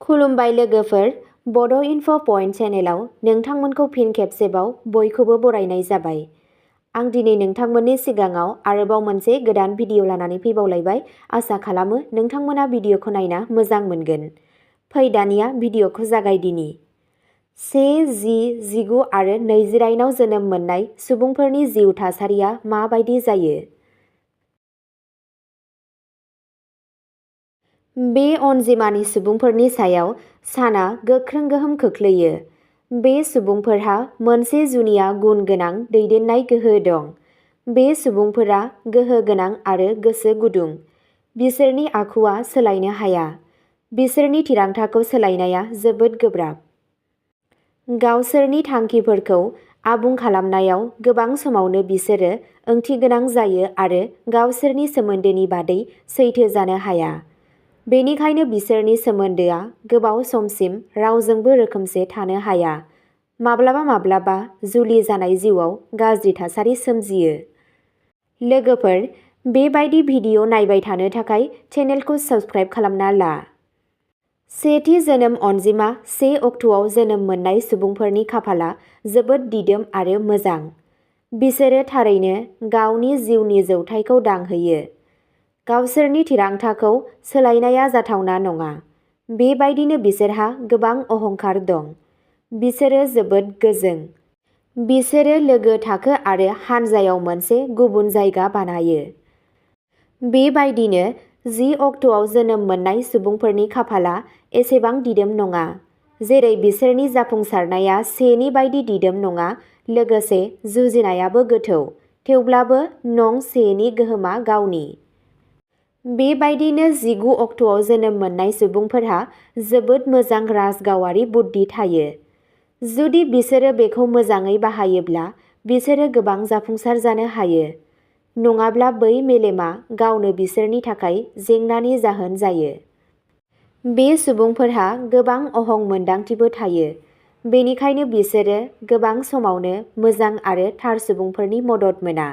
खुलुमबाय लोगोफोर, बड' इनफ' पइन्ट चेनेलाव नोंथांमोनखौ फिन खेबसेबाव बयखौबो बरायनाय जाबाय। आं दिनै नोंथांमोननि सिगाङाव आरोबाव मोनसे गोदान भिडिअ लानानै फैबावलायबाय। आसा खालामो नोंथांमोना भिडिअखौ नायना मोजां मोनगोन। फै दानिया भिडिअखौ जागायदिनि। 1, 10, 19 आरो 28आव जोनोम मोननाय सुबुंफोरनि जिउ थासारिया माबायदि जायो? बे अनजिमानि सुबुंफोरनि सायाव साना गोख्रों गोहोम खोख्लैयो। बे सुबुंफोरहा मोनसे जुनिया गुन गोनां दैदेननाय गोहो दं। बे सुबुंफोरा गोहो गोनां आरो गोसो गुदुं। बिसोरनि आखुआ सोलायनो हाया। बिसोरनि थिरांथाखौ सोलायनाया जोबोद गोब्राब। गावसोरनि थांखिफोरखौ आबुं खालामनायाव गोबां समावनो बिसोरो ओंथिगोनां जायो आरो गावसोरनि सोमोन्दोनि बादै सैथो जानो हाया। बेनिखायनो बिसोरनि सोमोन्दोआ गोबाव समसिम रावजोंबो रोखोमसे थानो हाया। माब्लाबा माब्लाबा जुलि जानाय जिउआव गाज्रि थासारि सोमजियो। लोगोफोर, बेबायदि भिडिअ नायबाय थानो थाखाय चेनेलखौ साबस्क्राइब खालामना ला। सेथि जोनोम अनजिमा 1 अक्ट'आव जोनोम मोननाय सुबुंफोरनि खाफाला जोबोद दिदोम आरो मोजां। बिसोरो थारैनो गावनि जिउनि जौथायखौ दांहोयो। गावसोरनि थिरांथाखौ सोलायनाया जाथावना नङा। बेबायदिनो बिसोरहा गोबां अहंकार दं। बिसोरो जोबोद गोजों। बिसोरो लोगो थाखो आरो हानजायाव मोनसे गुबुन जायगा बानायो। बेबायदिनो 10 अक्ट'आव जोनोम मोननाय सुबुंफोरनि खाफाला एसेबां दिदोम नङा। जेरै बिसोरनि जाफुंसारनाया 1नि बायदि दिदोम नङा, लोगोसे जुजिनायाबो गोथौ, थेवब्लाबो नं 1नि गोहोमा गावनि। बेबायदिनो 19 अक्ट'आव जोनोम मोननाय सुबुंफोरहा जोबोद मोजां राजगावारि बुद्धि थायो। जुदि बिसोरो बेखौ मोजाङै बाहायोब्ला बिसोरो गोबां जाफुंसार जानो हायो। नङाब्ला बै मेलेमआ गावनो बिसोरनि थाखाय जेंनानि जाहोन जायो। बे सुबुंफोरहा गोबां अहं मोनदांथिबो थायो। बेनिखायनो बिसोरो गोबां समावनो मोजां आरो थार सुबुंफोरनि मदद मोना।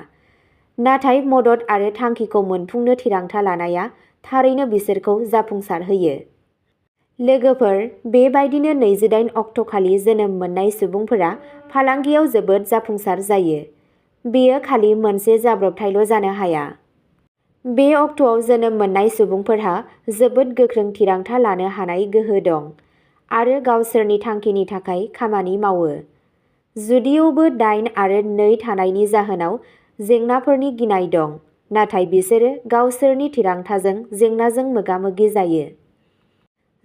नाथाय मदद आरो थांखिखौ मोनफुंनो थिरांथा लानाया थारैनो बिसोरखौ जाफुंसारहोयो। लोगोफोर, बेबायदिनो 28 अक्ट'खालि जोनोम मोननाय सुबुंफोरा फालांगियाव जोबोद जाफुंसार जायो। बेयो खालि मोनसे जाब्रबथायल' जानो हाया। बे अक्ट'आव जोनोम मोननाय सुबुंफोरहा जोबोद गोख्रों थिरांथा लानो हानाय गोहो दं आरो गावसोरनि थांखिनि थाखाय खामानि मावो। जुदियावबो 8 आरो 2 थानायनि जाहोनाव जेंनाफोरनि गिनाय दं, नाथाय बिसोरो गावसोरनि थिरांथाजों जेंनाजों मोगा-मोगि जायो।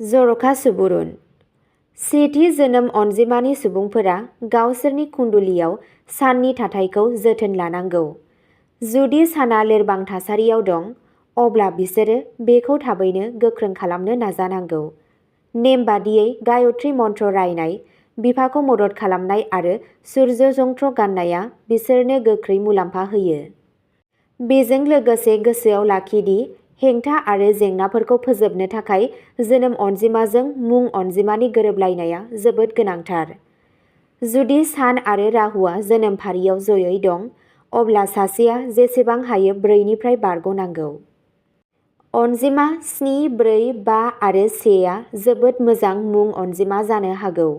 जर'खा सुबुरुन। सेथि जोनोम अनजिमानि सुबुंफोरा गावसोरनि कुण्डलीयाव साननि थाथायखौ जोथोन लानांगौ। जुदि साना लोरबां थासारियाव दं, अब्ला बिसोरो बेखौ थाबैनो गोख्रों खालामनो नाजानांगौ। नेमबादियै गायत्री मन्त्र रायनाय, बिफाखौ मदद खालामनाय आरो सूर्य जंत्र गाननाया बिसोरनो गोख्रै मुलाम्फा होयो। बेजों लोगोसे गोसोआव लाखि दि हेंथा आरो जेंनाफोरखौ फोजोबनो थाखाय जोनोम अनजिमाजों मुं अनजिमानि गोरोबलायनाया जोबोद गोनांथार। जुदि सान आरो राहुआ जोनोम फारियाव जयै दं, अब्ला सासेया जेसेबां हायो 4निफ्राय बारग'नांगौ। अनजिमा 7, 4, 5 आरो 1आ जोबोद मोजां मुं अनजिमा जानो हागौ।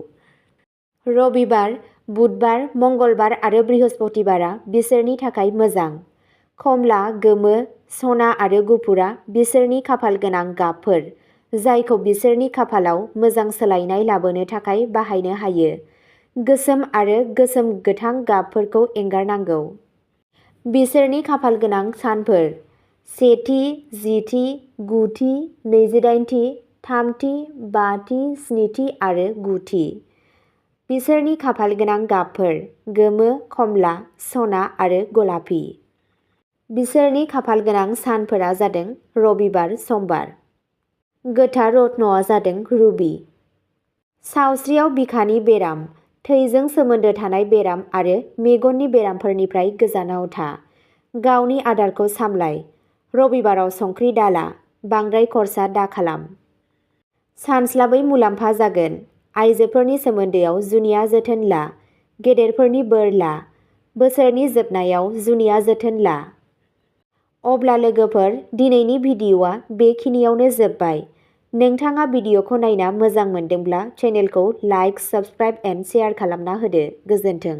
रबिबार, बुधबार, मंगलबार आरो बृहस्पतिबारआ बिसोरनि थाखाय मोजां। कमला, गोमो, सना आरो गुफुरआ बिसोरनि खाफालगोनां गाबफोर, जायखौ बिसोरनि खाफालाव मोजां सोलायनाय लाबोनो थाखाय बाहायनो हायो। गोसोम आरो गोसोम गोथां गाबफोरखौ एंगारनांगौ। बिसोरनि खाफालगोनां सानफोर: 1थि, 10थि, 9थि, 28थि, 3थि, 5थि, 7थि आरो 9थि। बिसोरनि खाफालगोनां गाबफोर: गोमो, कमला, सना आरो गलापि। बिसोरनि खाफालगोनां सानफोरा जादों रबिबार, समबार। गोथार रत्नआ जादों रुबि। सावस्रियाव बिखानि बेराम, थैजों सोमोन्दो थानाय बेराम आरो मेगननि बेरामफोरनिफ्राय गोजानाव था। गावनि आदारखौ सामलाय। रबिबाराव संख्रि दाला। बांद्राय खर्सा दाखालाम। सानस्लाबै मुलाम्फा जागोन। आइजोफोरनि सोमोन्दोआव जुनिया जोथोन ला। गेदेरफोरनि बोर ला। बोसोरनि जोबनायाव जुनिया जोथोन ला। अब्ला लोगोफोर, दिनैनि भिडिअ'आ बेखिनियावनो जोबबाय। नोंथाङा भिडिअखौ नायना मोजां मोनदोंब्ला चेनेलखौ लाइक, साबस्क्राइब एन्ड शेयार खालामना होदो। गोजोन्थों।